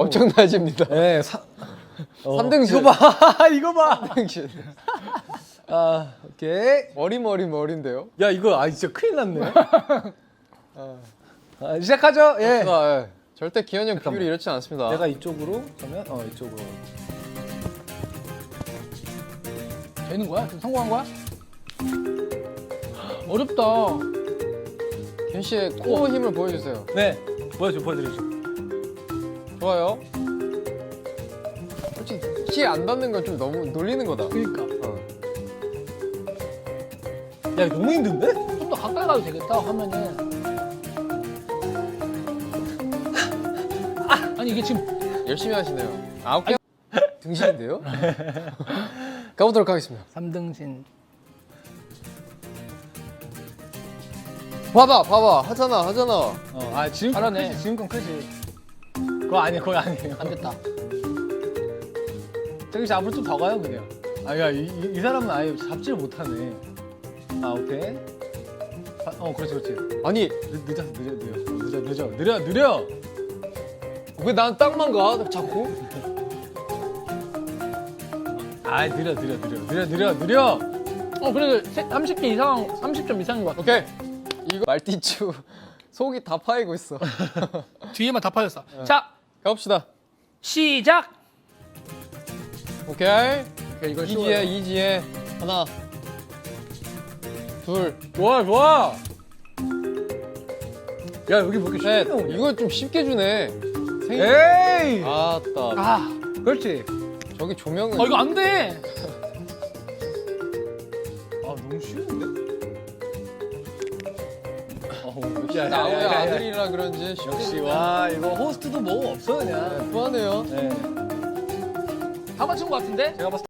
엄청나집니다. 네, 3등신. 이거 봐, 이거 봐. 3등신. 아, 오케이. 머리인데요? 야, 이거 진짜 큰일 났네. 시작하죠. 예. 아, 예. 절대 기현이 형 비율이 이렇지 않습니다. 내가 이쪽으로 그러면 이쪽으로. 되는 거야? 지금 성공한 거야? 어렵다. 기현 씨의 코어 힘을 보여주세요. 네, 보여드리죠. 좋아요. 솔직히 키 안 닿는 건 좀 너무 놀리는 거다. 그러니까 야, 이거 너무 힘든데? 좀 더 가까이 가도 되겠다 하면은. 아니 이게 지금 열심히 하시네요. 9개 등신인데요? 가보도록 하겠습니다. 3등신. 봐봐 하잖아. 지금 잘하네. 크지, 지금 건 크지. 그거 아니에요. 안 됐다. 저기 씨 앞으로 좀 더 가요, 그냥. 이 사람은 아예 잡지를 못하네. 오케이. 그렇지. 아니 느려. 왜 난 땅만 가? 자꾸? 느려. 그래도 30개 이상, 30점 이상인 것 같아. 오케이. 이거 말티슈 속이 다 파이고 있어. 뒤에만 다 빠졌어. 자, 가봅시다. 시작. 오케이. 이걸 이지혜. 하나. 둘. 좋아. 야, 여기 뭐 이렇게 셋. 쉽게 나오냐? 이거 좀 쉽게 주네. 에이. 아따. 그렇지. 저기 조명은. 이거 안 돼. 너무 쉬운데? 나의 아들이라 그런지 쉽게 역시 주네. 와, 이거 호스트도 뭐 없어 그냥. 후하네요. 네. 다 맞춘 것 같은데? 제가 봤을 때